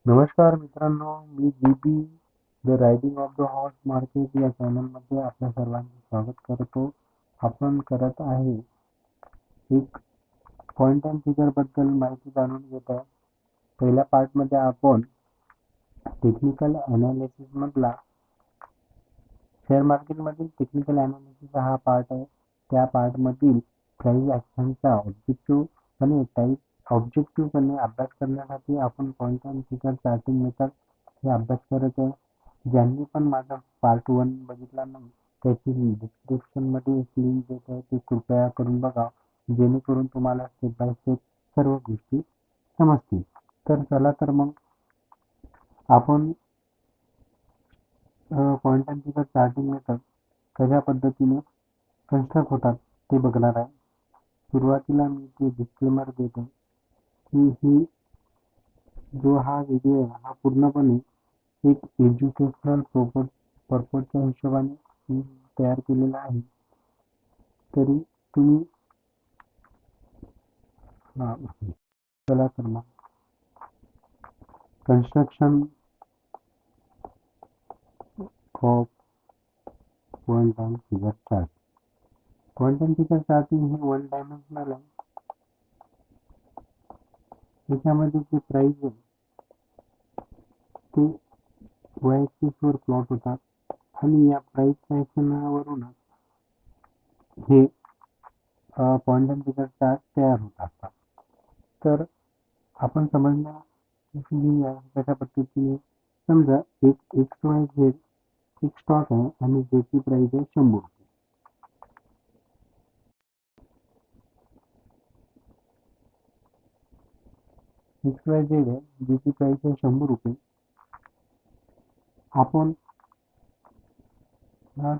नमस्कार मित्रांनो, मी GP the riding of the horse market या चॅनलमध्ये आपल्या सर्वांचे स्वागत करतो. आपण करत आहे एक पॉइंट अँड फिगर बद्दल माहिती जाणून घेत आहे. पहिल्या पार्टमध्ये आपण टेक्निकल अनालिसिस मधला शेअर मार्केटमधील टेक्निकल अनालिसिस हा पार्ट आहे. त्या पार्टमधील प्राइस ॲक्शनचा ऑब्जेक्टिव्हपणे अभ्यास करण्यासाठी आपण point and figure charting method हे अभ्यास करत आहे. ज्यांनी पण माझा पार्ट 1 बघितला नाही त्याची डिस्क्रिप्शनमध्ये एक लिंक देत आहे, ते कृपया करून बघा, जेणेकरून तुम्हाला स्टेप बाय स्टेप सर्व गोष्टी समजतील. तर चला तर मग आपण point and figure charting method कशा पद्धतीने कन्स्ट्रक्ट होतात ते बघणार आहे. सुरुवातीला मी ते डिस्क्लेमर देतो की हा व्हिडिओ आहे हा पूर्णपणे एक एज्युकेशनल पर्पजच्या हिशोबाने मी तयार केलेला आहे. तरी तुम्ही चला तर मग construction of point and figure chart. Point and figure charting हे 1 डायमेन्शनल आहे. त्याच्यामध्ये जे प्राइस आहे ते वाय ॲक्सिसवर प्लॉट होतात आणि या प्राइस ॲक्शनवरूनच हे पॉइंट अँड फिगर चार्ट तयार होत असतात. तर आपण समजण्या कशा पद्धतीने समजा एक XYZ एक स्टॉक आहे आणि ज्याची प्राइस आहे 100 रुपये. XYZ आहे ज्याची प्राइस आहे 100 रुपये. आपण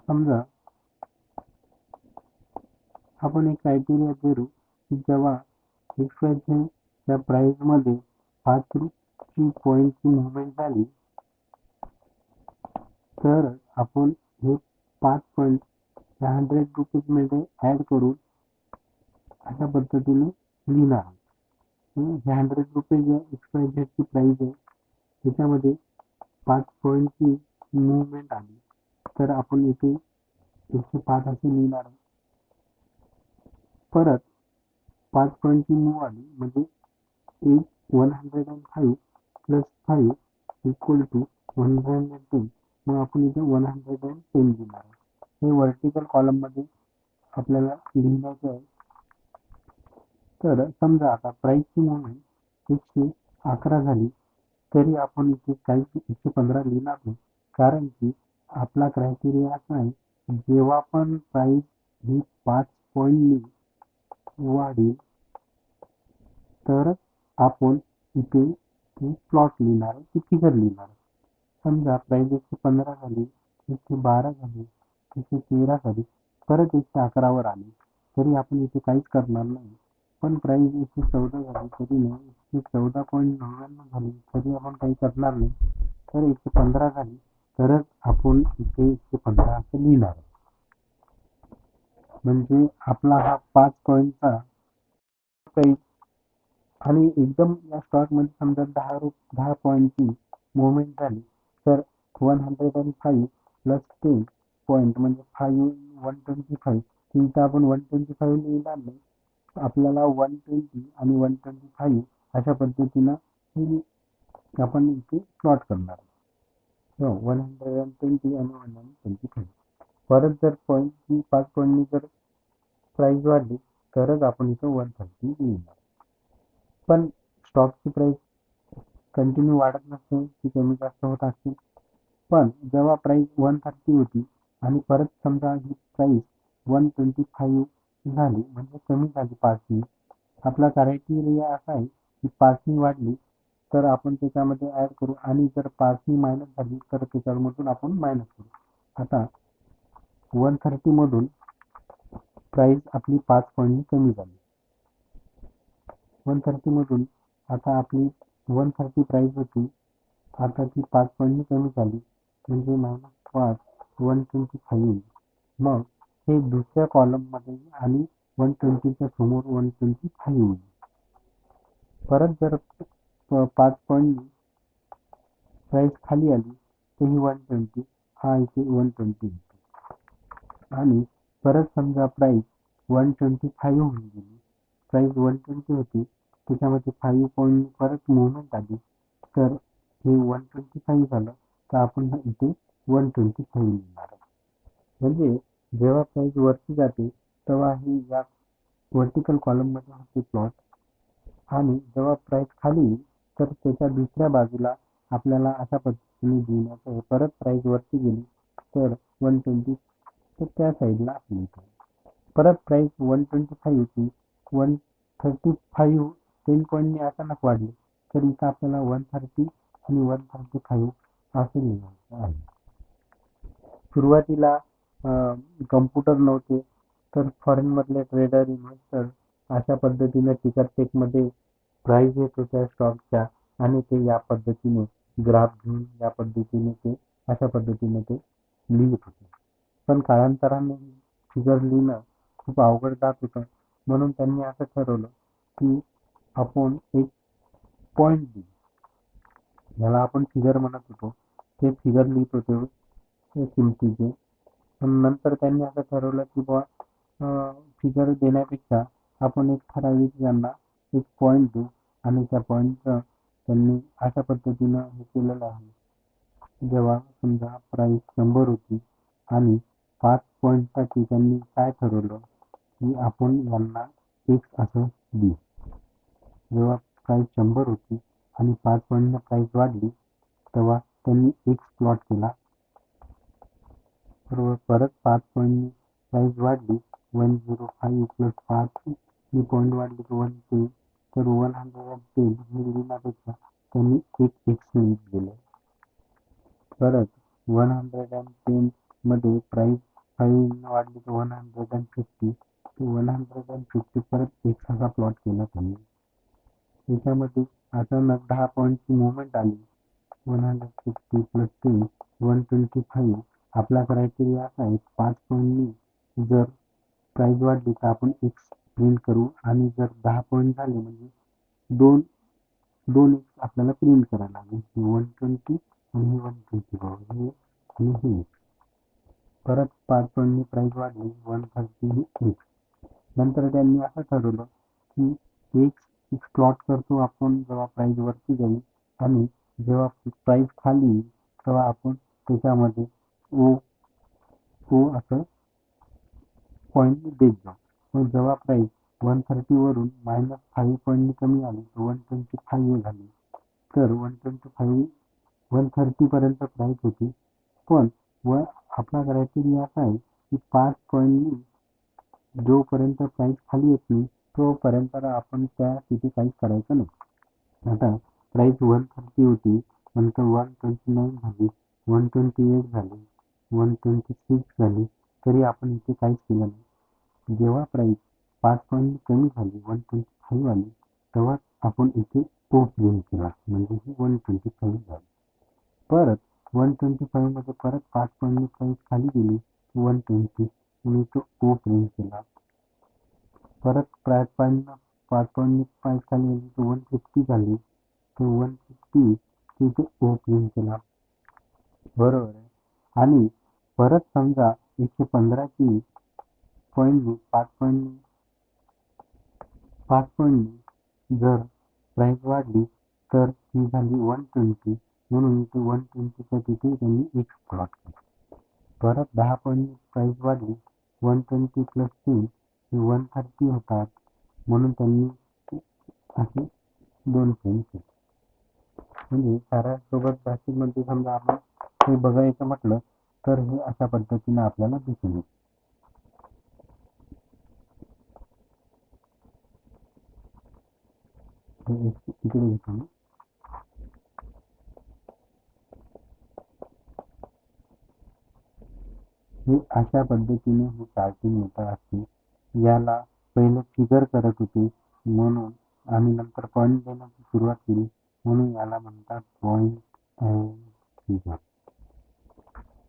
समजा आपण एक क्रायटेरिया धरू की जेव्हा XYZ च्या प्राइसमध्ये 5 पॉईंटची मुवमेंट झाली तर आपण हे 5 पॉईंट 100 रुपीजमध्ये ॲड करून अशा पद्धतीने लिहिणार आहोत. 100 रुपये जे XYZ ची प्राइस आहे त्याच्यामध्ये 5 पॉईंटची मुवमेंट आली तर आपण इथे 105 असे लिहिणार आहे. परत 5 पॉईंटची मूव आली म्हणजे 105 प्लस 5 इक्वल टू 110. मग आपण इथे 110 लिहिणार आहे. हे व्हर्टिकल कॉलममध्ये आपल्याला लिहिण्याचे आहे. तर समजा आता प्राइसची मुवमेंट 111 झाली तरी आपण इथे काहीच 115 लिहिणार नाही, कारण की आपला क्रायटेरिया असा आहे जेव्हा पण प्राइस ही 5 पॉईंटनी वाढेल तर आपण इथे प्लॉट लिहिणार आहे, ती फिगर लिहिणार आहे. समजा प्राइस 115 झाली, 112 झाली, 113 झाली, परत 111 वर आली तरी आपण इथे काहीच करणार नाही. पण प्राइस 114 झाली तरी नाही, 114.99 झाली तरी आपण काही करणार नाही. तर 115 झाली तरच आपण इथे 115 असं लिहिणार आहे. म्हणजे आपला हा 5 पॉईंटचा प्राइस आणि एकदम या स्टॉकमध्ये समजा 10 पॉईंटची मुवमेंट झाली तर 105 प्लस 10 पॉईंट म्हणजे 125. तिथं आपण 125 लिहिणार नाही, आपल्याला 120 आणि 125 अशा पद्धतीनं आपण इथे प्लॉट करणार. 120 आणि 125. परत जर 5 पॉईंटनी जर प्राइस वाढली तरच आपण इथं 130 लिहिणार. पण स्टॉकची प्राइस कंटिन्यू वाढत नसते, ती कमी जास्त होत असते. पण जेव्हा प्राइस 130 होती आणि परत समजा ही प्राइस 125 झाली म्हणजे कमी झाली 5नी, आपला क्रायटेरिया असा आहे की 5नी वाढली तर आपण त्याच्यामध्ये ॲड करू आणि जर 5नी मायनस झाली तर त्याच्यामधून आपण मायनस करू. आता 130 मधून प्राइस आपली 5 पॉईंटनी कमी झाली. 130 मधून आता आपली 130 प्राइस होती, आता ती 5 पॉईंटनी कमी झाली म्हणजे -5 125. मग हे दुसऱ्या कॉलममध्ये आणि 120च्या समोर 125 होईल. परत जर 5 पॉईंटनी प्राइस खाली आली तर ही 120, हा इथे 120 होतो. आणि परत समजा प्राइस 125 होऊन गेली, प्राइस 120 होती, त्याच्यामध्ये 5 पॉईंट परत मुवमेंट आली, तर हे 125 झालं, तर आपण इथे 125 लिहिणार. म्हणजे जेव्हा प्राइस वरती जाते तेव्हा ही या वर्टिकल कॉलम मध्ये होते प्लॉट, आणि जेव्हा प्राइस खाली येईल तर त्याच्या दुसऱ्या बाजूला आपल्याला अशा पद्धतीने लिहिण्याचं आहे. परत प्राइस वरती गेली तर 120, तर त्या साईडला लिहितो. परत प्राइस 125 होती, 135 10 पॉईंटने अचानक वाढली, तर इथं आपल्याला 130 आणि 135 असे लिहायचं आहे. सुरुवातीला कम्प्युटर नव्हते, तर फॉरेन मधले ट्रेडर इन्व्हेस्टर अशा पद्धतीने टिकर टेकमध्ये प्राइस येत होत्या स्टॉकच्या, आणि ते या पद्धतीने ग्राफ घेऊन या पद्धतीने ते अशा पद्धतीने ते लिहित होते. पण कालांतराने फिगर लिहिणं खूप अवघड जात होतं, म्हणून त्यांनी असं ठरवलं की आपण एक पॉईंट देऊ, ज्याला आपण फिगर म्हणत होतो, ते फिगर लिहित होते ते किमतीचे. पण नंतर त्यांनी असं ठरवलं की बुवा फिगर देण्यापेक्षा आपण एक ठराविक त्यांना एक पॉईंट देऊ, आणि त्या पॉईंटचं त्यांनी अशा पद्धतीनं हे केलेलं आहे. जेव्हा समजा प्राइस 100 होती आणि 5 पॉईंटसाठी त्यांनी काय ठरवलं की आपण यांना एक्स असं देऊ. जेव्हा प्राइस 100 होती आणि 5 पॉईंटनं प्राइस वाढली तेव्हा त्यांनी एक्स प्लॉट केला. बरोबर. परत 5 पॉईंटनी प्राइस वाढली, 105 प्लस 5 ही पॉईंट वाढली तर 110, तर 110 हे लिहिण्यापेक्षा त्यांनी एक एक्स लिहित गेले. परत 110 मध्ये प्राइस 5 वाढली तर 150, तर 150 परत एक्स असा प्लॉट केला त्यांनी. त्याच्यामध्ये अचानक 10 पॉईंटची मुवमेंट आली, 160 प्लस 10 125. आपला क्रायटेरिया असा आहे 5 पॉईंटनी जर प्राइस वाढली तर आपण एक्स प्रिंट करू, आणि जर 10 पॉईंट झाले म्हणजे दोन एक्स आपल्याला प्रिंट करायला लागेल. 120 आणि 120 हे आणि हे. परत 5 पॉईंटनी प्राइस वाढली, 130 ही एक्स. नंतर त्यांनी असं ठरवलं की एक प्लॉट करतो आपण जेव्हा प्राइस वरती जाईल, आणि जेव्हा प्राइस खाली येईल तेव्हा आपण त्याच्यामध्ये ओ असं पॉईंट देत जाऊ. मग जेव्हा प्राइस 130 वरून -5 पॉईंटनी कमी आली तर 125 झाली, तर 130 पर्यंत प्राइस होती. पण आपला क्रायटेरिया असा आहे की 5 पॉईंटनी जोपर्यंत प्राइस खाली येत नाही तोपर्यंत आपण त्या तिथे काहीच करायचं नाही. आता प्राइस 130 होती, नंतर 129 झाली, 128 झाली, 126 झाली, तरी आपण इथे काहीच केलं नाही. जेव्हा प्राइस 5 पॉईंट कमी झाली, 125 आली, तेव्हा आपण इथे ओ प्रिंट केला, म्हणजे ही 125 झाली. परत 125 मध्ये परत 5 पॉईंटनी प्राइस खाली गेली, 120, म्हणून तो ओ प्रिंट केला. परत 5 पॉईंटनी प्राइस खाली गेली तर 150 झाली, तर 150 तिथे ओ प्रिंट केला. बरोबर आहे. आणि परत समजा 115 ची पॉईंटनी 5 पॉईंटनी जर प्राइस वाढली तर ही झाली 120, म्हणून इथे 120च्या तिथे त्यांनी एक प्लॉट केला. परत 10 पॉईंटनी प्राइस वाढली, 120 प्लस 3 हे 130 होतात, म्हणून त्यांनी असे 2 फ्रेम केले. म्हणजे साऱ्या सोबत भाषेमध्ये समजा आपण हे बघायचं म्हटलं तर हे अशा पद्धतीने आपल्याला दिसून येईल. इकडे घेतो मी. हे अशा पद्धतीने हे चार्टिंग होत असते. याला पहिले फिगर करत होते म्हणून, आणि नंतर पॉईंट देण्याची सुरुवात केली म्हणून याला म्हणतात पॉईंट अँड फिगर.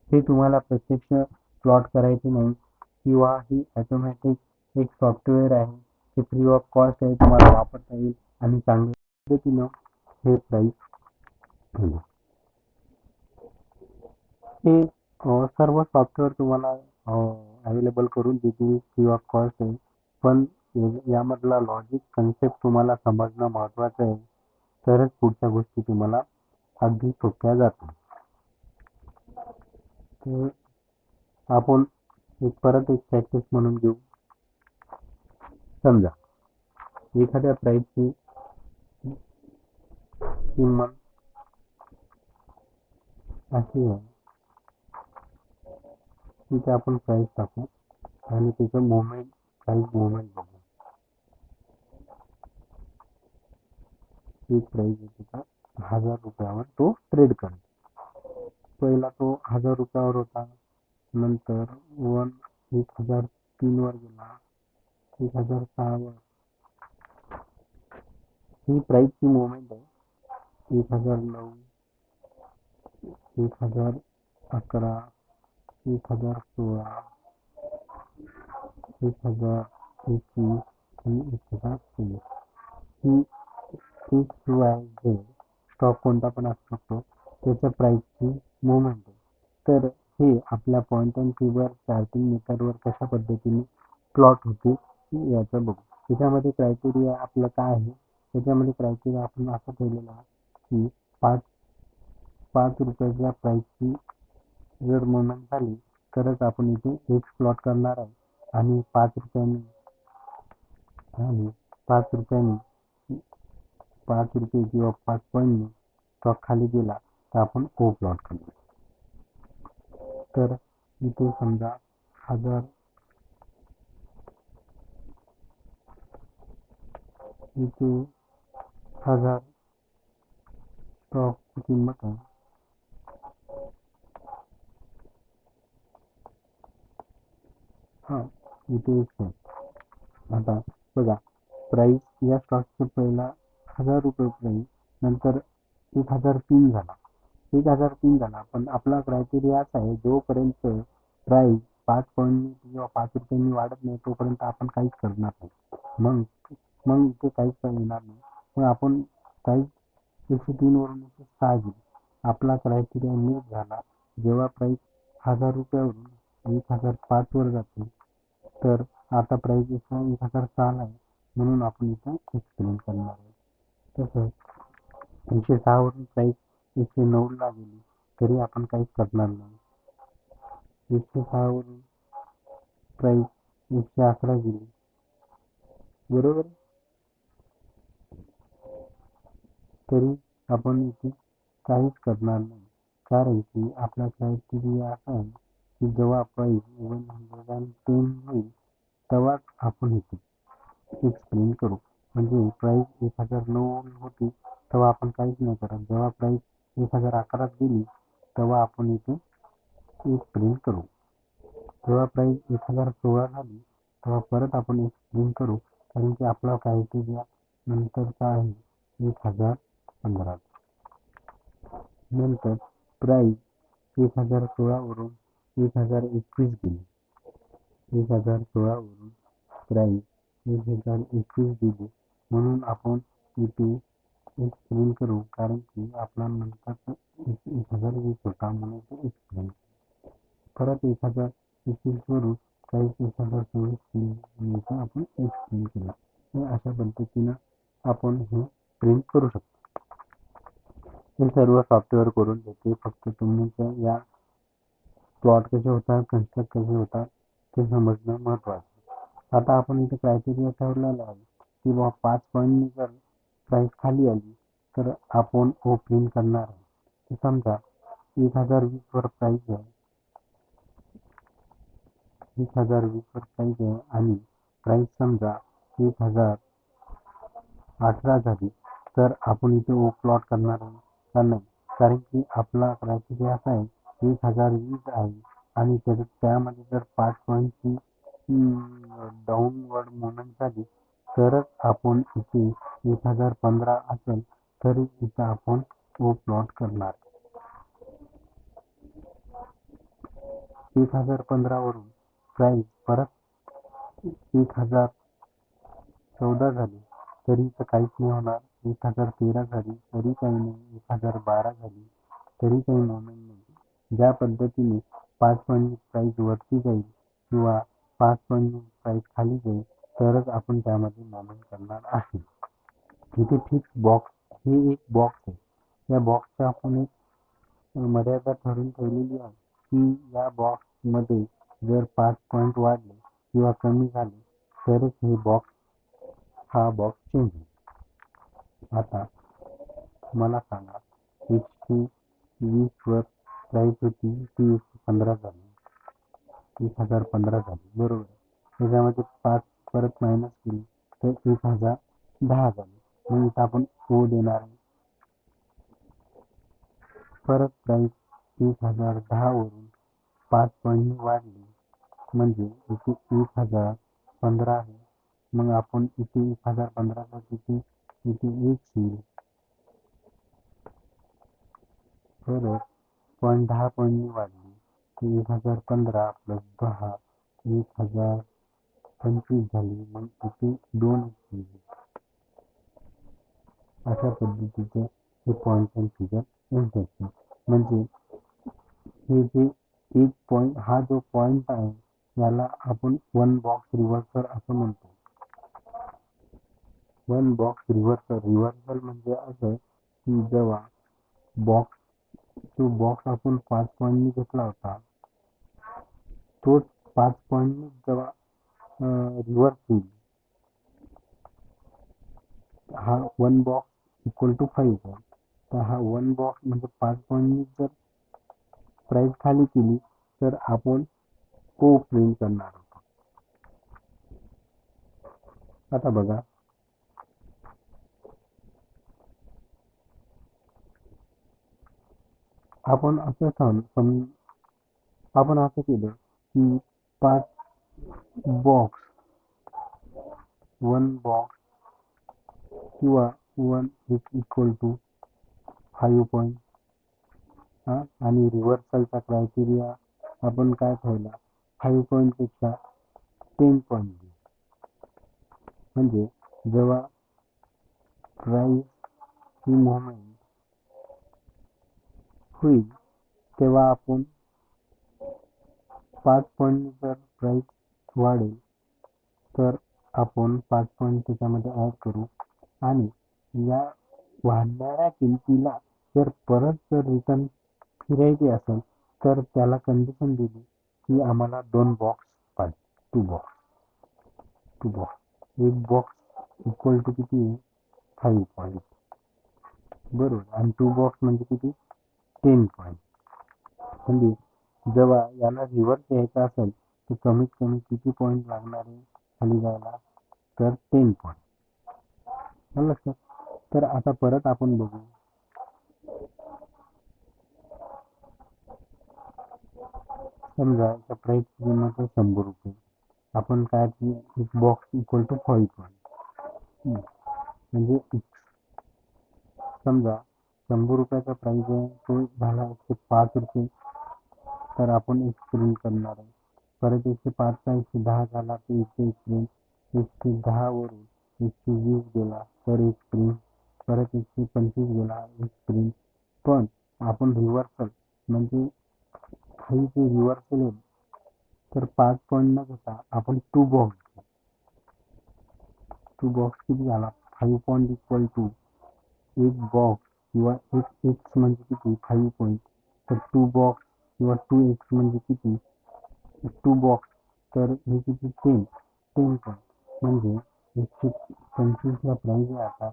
हे तुम्हाला प्रत्यक्ष प्लॉट करायचे नाही, किंवा ही ऑटोमॅटिक एक सॉफ्टवेअर आहे, ते फ्री ऑफ कॉस्ट आहे, तुम्हाला वापरता येईल आणि चांगल्या पद्धतीनं हे प्राइस केलं. हे सर्व सॉफ्टवेअर तुम्हाला अवेलेबल करून देतील फ्री ऑफ कॉस्ट आहे. पण यामधला लॉजिक कन्सेप्ट तुम्हाला समजणं महत्त्वाचं आहे. तरच पुढच्या गोष्टी तुम्हाला अगदी सोप्या जातील. तर आपण परत एक प्रॅक्टिस म्हणून घेऊ. समजा एखाद्या प्राईजची किंमत अशी आहे, तिथे आपण प्राईस टाकू आणि त्याचं प्राईस मुवमेंट बघू. एक प्राईस आहे तिथं 1000 रुपयावर तो ट्रेड करेल. पहिला तो 1000 रुपयावर होता, नंतर 1003 वर गेला, 1006 वर. ही प्राईसची मुवमेंट आहे. 1009, 1011, 1016, 1021 आणि 1023. ही फिक्स जो आहे जे स्टॉक कोणता पण असू शकतो त्याच्या प्राईसची मुवमेंट आहे. तर हे आपल्या पॉईंट अँड क्लिकवर चार्टिंग मीटरवर कशा पद्धतीने प्लॉट होते याचं बघू. त्याच्यामध्ये क्रायटेरिया आपलं काय आहे, त्याच्यामध्ये क्रायटेरिया आपण असं ठेवलेलं आहे की पाच पाच रुपयाच्या प्राईसची जर मुवमेंट झाली तरच आपण इथे एक्स प्लॉट करणार आहे. आणि 5 रुपयांनी 5 रुपये किंवा 5 पॉईंटनी स्टॉक खाली गेला तर आपण ओ प्लॉट करणार. तर इथे समजा 1000, इथे 1000 स्टॉकची किंमत आहे. इथे एक आहे. आता बघा, प्राईस या स्टॉकचा पहिला 1000 रुपये प्राईस, नंतर 1003 झाला, 1003 झाला. पण आपला क्रायटेरिया असा आहे जोपर्यंत प्राईस 5 पॉईंटनी किंवा 5 रुपयांनी वाढत नाही तोपर्यंत आपण काहीच करणार नाही. मग मग इथे काहीच येणार नाही. मग आपण प्राईस 103 वरून 106 गेली. आपला क्रायटेरिया मीट झाला. जेव्हा प्राईस 1000 रुपयावरून 1005 वर जाते तर आता प्राईस 1006 आहे, म्हणून आपण इथं एक्सपेरिमेंट करणार आहे. तसंच 106 वरून प्राईस 109 ला गेली तरी आपण काहीच करणार नाही. 106 वरून प्राईस 111 गेली, बरोबर, तरी आपण इथे काहीच करणार नाही. कारण की आपला क्रायटेरिया असा आहे की जेव्हा प्राईस 110 होईल तेव्हाच आपण इथे एक्सप्लेन करू. म्हणजे प्राईस 1009 होती तेव्हा आपण काहीच नाही करत. जेव्हा प्राईस 1011 गेली तेव्हा आपण इथे एक्सप्लेन करू. जेव्हा प्राईस 1016 झाली तेव्हा परत आपण एक्सप्लेन करू. कारण की आपला क्रायटेरिया नंतरचा आहे 1015. नंतर प्राईस 1016 वरून 1021 गेली. 1016 वरून प्राईस 1021 गेली, म्हणून आपण इथे एक्सप्लेन करू. कारण की आपला नंतर 1020 होता म्हणून ते एक्सप्लेन. परत 1021 वरून प्राईस 1026 केली आणि इथं आपण एक्सप्लेन केला. हे अशा पद्धतीनं आपण हे प्रिंट करू शकतो. हे सर्व सॉफ्टवेअर करून देते. फक्त तुमच्या या प्लॉट कसे होतात, कन्स्ट्रक्ट कसे होतात ते समजणं महत्त्वाचं. आता आपण इथे क्रायटेरिया ठेवलेला आहे की बाबा 5 पॉईंटनी जर प्राईस खाली आली तर आपण ओ प्रिंट करणार आहे. तर समजा 1020 वर प्राईस आहे, 1020 वर प्राईस आहे आणि प्राईस समजा 1018 झाली तर आपण इथे ओ प्लॉट करणार आहे का नाही. कारण की आपला क्रायटेरिया असा आहे 1020 आहे आणि त्यामध्ये जर 5 पॉईंटची डाऊनवर्ड मुवमेंट झाली तरच आपण इथे 1015 असेल तरी इथं आपण ओ प्लॉट करणार. 1015 वरून प्राईस परत 1014 झाली तरी इथं काहीच नाही होणार. 1013 झाली तरी काही नाही. 1012 झाली तरी काही मुवमेंट नाही. ज्या पद्धतीने 5 पॉईंट प्राईस वरती जाईल किंवा 5 पॉईंट प्राईस खाली जाईल तरच आपण त्यामध्ये नोंदणी करणार आहे. इथे फिक्स बॉक्स हे एक बॉक्स आहे. या बॉक्सचा आपण एक मर्यादा ठरवून ठेवलेली आहे की या बॉक्समध्ये जर 5 पॉईंट वाढले किंवा कमी झाले तरच हा बॉक्स चेंज होईल. आता मला सांगा, XP 20 वर प्राईस होती ती 15 झाली, 1015 झाली, बरोबर. त्याच्यामध्ये 5 परत मायनस केली तर 1010 झाली. मग इथं आपण O देणार आहे. परत प्राईस 1010 वरून 5 पॉईंट वाढली म्हणजे इथे 1015 आहे. मग आपण इथे 1015 चा किती, इथे 1 येईल. परत 10 पॉईंटनी वाढली तर 1015 प्लस 10 1025 झाली. मग इथे 2 येईल. अशा पद्धतीचे हे पॉईंट अँड फिगर इंटरसेक्शन म्हणजे हे जे एक पॉईंट, हा जो पॉईंट आहे याला आपण वन बॉक्स रिव्हर्सल असं म्हणतो. वन बॉक्स रिव्हर्सल म्हणजे असं की जेव्हा बॉक्स आपण 5 पॉईंटनी घेतला होता तोच 5 पॉईंटनी जेव्हा रिव्हर्स होईल, हा वन बॉक्स इक्वल टू 5 आहे. तर हा वन बॉक्स म्हणजे 5 पॉईंटनी जर प्राईस खाली केली तर आपण O प्रिंट करणार आहोत. आता बघा, आपण असं केलं की 5 बॉक्स, वन बॉक्स किंवा 1 इक्वल टू 5 पॉईंट आणि रिव्हर्सलचा क्रायटेरिया आपण काय ठेवला, 5 पॉईंट पेक्षा 10 पॉईंट. म्हणजे जेव्हा प्राईस ही मुवमेंट होईल तेव्हा आपण 5 पॉईंट जर प्राईस वाढेल तर आपण 5 पॉईंट त्याच्यामध्ये ॲड करू आणि या वाढणाऱ्या किमतीला जर परत जर रिटर्न फिरायची असेल तर त्याला कंडिशन दिली की आम्हाला 2 बॉक्स पाहिजे, 2 बॉक्स, एक बॉक्स इक्वल टू किती आहे, 5 पॉईंट, बरोबर. आणि 2 बॉक्स म्हणजे किती, 10 पॉईंट. म्हणजे जेव्हा याला रिव्हर्स यायचं असेल तर कमीत कमी किती पॉईंट लागणार आहे खाली जायला, तर 10 पॉईंट. आलं लक्षात. तर आता परत आपण बघू, समजा त्या प्राईस किंमत आहे 100 रुपये. आपण काय की एक बॉक्स इक्वल टू 5 पॉईंट म्हणजे समजा 100 रुपयाचा प्राईस आहे तो झाला 105 रुपये. तर आपण एक प्रिंट करणार आहे. परत 105 चा 110 झाला तर इथे एक प्रिंट, 110 वरून 120 गेला तर एक प्रिंट, परत 125 गेला एक प्रिंट. पण आपण रिव्हर्सल म्हणजे खाली जे रिव्हर्सल येईल तर 5 पॉईंट न घेता आपण 2 बॉक्स घेऊ. 2 बॉक्स किती झाला, 5 पॉईंट इक्वल टू एक बॉक्स किंवा एक एक्स म्हणजे किती, 5 पॉईंट. तर 2 बॉक्स किंवा 2x म्हणजे किती, 2 बॉक्स, तर हे किती, 10 पॉईंट. म्हणजे 125 ला प्राईस आहे आता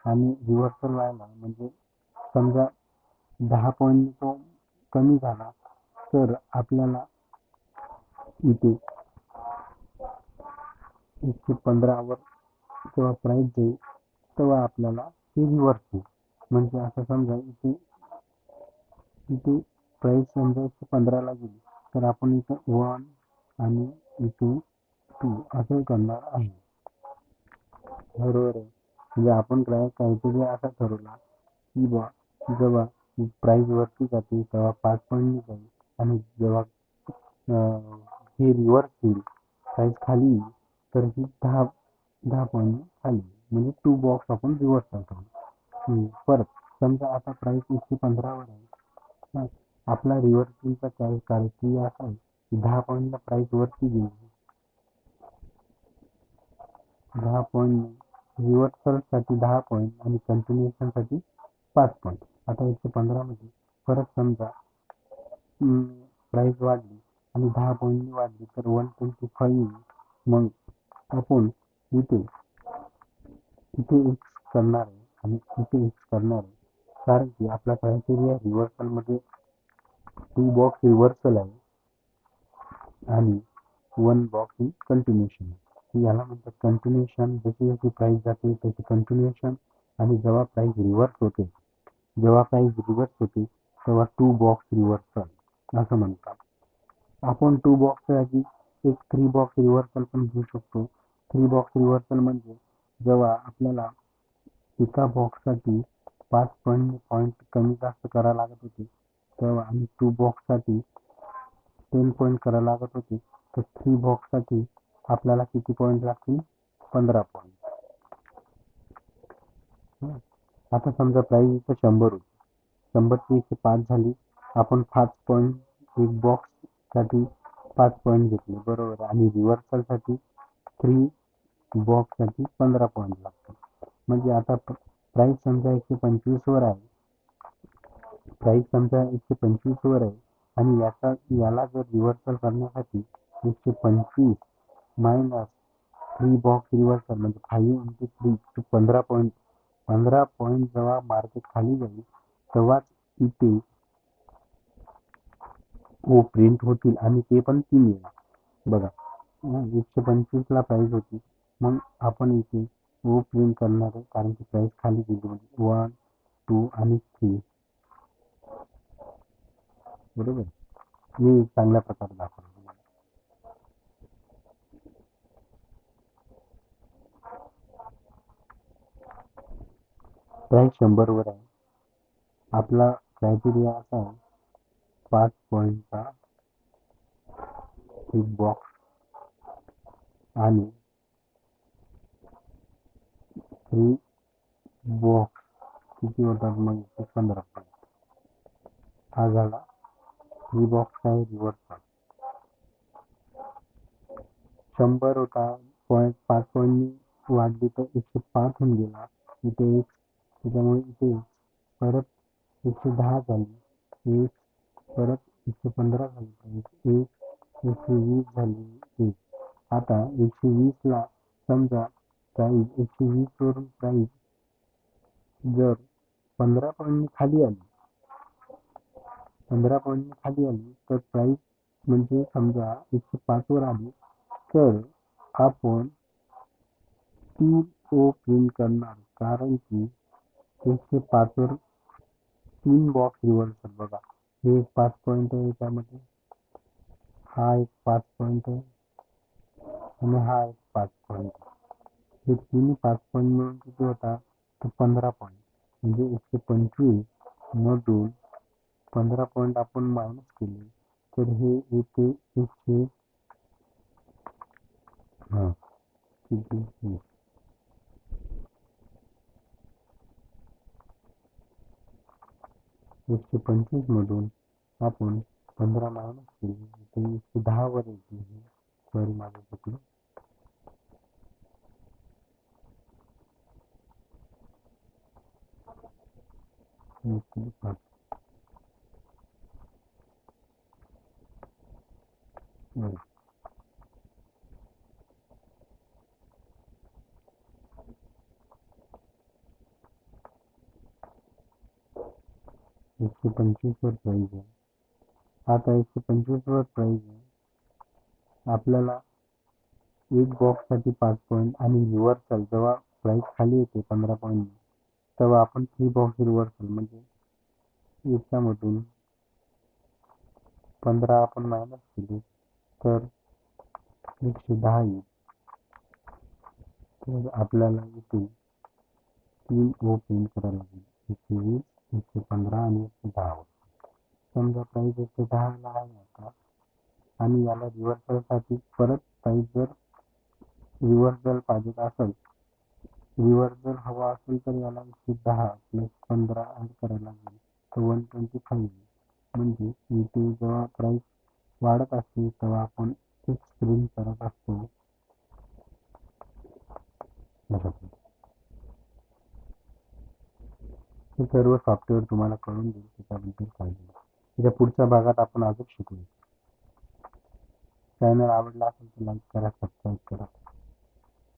आणि रिव्हर्सल व्हायला म्हणजे समजा 10 पॉईंट तो कमी झाला तर आपल्याला इथे 115 वर जेव्हा प्राईस जाईल तेव्हा आपल्याला ते रिव्हर्स होईल. म्हणजे असं समजा इथे इथे प्राईस समजा 115 ला गेली तर आपण इथं 1 आणि इथे 2 असं करणार आहे, बरोबर आहे. म्हणजे आपण काहीतरी असा ठरवला की बा जेव्हा प्राईस वरती जाते तेव्हा 5 पॉईंट जाईल आणि जेव्हा हे रिव्हर्स होईल, प्राईस खाली येईल तर ही 10 पॉईंट खाली, म्हणजे 2 बॉक्स आपण रिव्हर्सल करू. परत समजा आता प्राईस 115 वर आहे आपला रिव्हर्सलचा क्रायटेरिया असा आहे की 10 पॉईंटला प्राइस वरती गेली, 10 पॉईंट रिव्हर्सलसाठी 10 पॉईंट आणि कंटिन्युएशनसाठी 5 पॉईंट. आता 115 मध्ये परत समजा प्राइस वाढली आणि 10 पॉईंटनी वाढली तर 125. मग आपण इथे एक्स करणार आहे आणि इथे एक्स करणार आहे, कारण की आपला क्रायटेरिया रिव्हर्सलमध्ये 2 बॉक्स रिव्हर्सल आहे आणि 1 बॉक्स ही कंटिन्युएशन आहे. याला म्हणतात कंटिन्युएशन. जशी जशी प्राइस जाते त्याची कंटिन्युएशन. आणि जेव्हा प्राइस रिव्हर्स होते तेव्हा 2 बॉक्स रिव्हर्सल असं म्हणतात. आपण 2 बॉक्सच्या ऐवजी एक 3 बॉक्स रिव्हर्सल पण घेऊ शकतो. 3 बॉक्स रिव्हर्सल म्हणजे जेव्हा आपल्याला एका बॉक्ससाठी 5 पॉईंट कमी जास्त करावं लागत होते, तेव्हा आणि 2 बॉक्ससाठी 10 पॉईंट करावं लागत होते, तर 3 बॉक्ससाठी आपल्याला किती पॉईंट लागतील? 15 पॉईंट. आता समजा प्राइस इथं 100 होती, 100ची 105 झाली. आपण 5 पॉईंट एक बॉक्ससाठी 5 पॉईंट घेतले, बरोबर. आणि रिव्हर्सलसाठी 3 बॉक्ससाठी 15 पॉईंट लागतात. म्हणजे आता प्राइस समजा 125 वर आहे, आणि याला जर रिव्हर्सल करण्यासाठी 125 मायनस 3 बॉक्स रिव्हर्सल म्हणजे 5 into 3 to 15 पॉईंट. 15 पॉईंट जेव्हा मार्केट खाली जाईल तेव्हाच इथे प्रिंट होतील आणि ते पण 3 वेळा. बघा, 125 प्राइस होती, मग आपण इथे प्रिंट करणार आहे कारण की प्राइस खाली गेली म्हणजे 1, 2 आणि 3, बरोबर. हे चांगल्या प्रकारे दाखवलं तुम्हाला. प्राइस 100 वर आहे. आपला क्रायटेरिया असा आहे 5 पॉईंटचा एक बॉक्स आणि 3 बॉक्स किती होतात मग 15 पॉईंट. हा झाला 3 बॉक्स आहे रिव्हर्सल. 100 होता, 5 पॉईंटनी वाढली तर 105 होऊन गेला. इथे एक, त्याच्यामुळे इथे परत 110 झाली, एक परत 115 झाली, एक 120 झाली, एक. आता 120ला समजा प्राइस 120 वरून प्राइस जर 15 पॉईंटनी खाली आली, 15 पॉईंटनी खाली आली तर प्राइस म्हणजे समजा 105 वर आली तर आपण 3 प्रिंट करणार, कारण की 105 वर 3 बॉक्स रिव्हर्सल. बघा, हे एक 5 पॉईंट आहे, त्यामध्ये हा एक 5 पॉईंट आहे आणि हा एक 5 पॉईंट आहे. हे तिन्ही 5 पॉईंट मिळून किती होता? तर 15 पॉईंट. म्हणजे 125 मधून 15 पॉईंट आपण मायनस केले तर हे येते 125 मधून आपण 15 मायनस केले तर 110 वर येते. सॉरी, माझं चुकलं. बरं. 125 वर प्राइस आहे. आता 125 वर प्राइस आहे. आपल्याला एक बॉक्ससाठी 5 पॉईंट आणि रिव्हर्सल जेव्हा प्राइस खाली येते 15 पॉईंट, तेव्हा आपण 3 बॉक्स रिव्हर्सल म्हणजे याच्यामधून 15 आपण मायनस केले तर 110 येईल. तर आपल्याला इथे 3 प्रिंट करायला लागेल, 120, 115 आणि 110 वर. समजा प्राइस 110ला आहे आता आणि याला रिव्हर्सलसाठी परत प्राइस जर रिव्हर्सल पाहिजे असेल, रिव्हर्सल हवा असेल तर याला 110 प्लस 15 ऍड करायला लागेल तर 125 येईल. म्हणजे इथे जेव्हा प्राइस वाढत असते तेव्हा आपण एक स्क्रीन करत असतो. हे सर्व सॉफ्टवेअर तुम्हाला कळून देईल त्याच्याबद्दल काळजी नका. त्याच्या पुढच्या भागात आपण अजून शिकू. चॅनल आवडला असेल तर लाईक करा, सबस्क्राईब करा.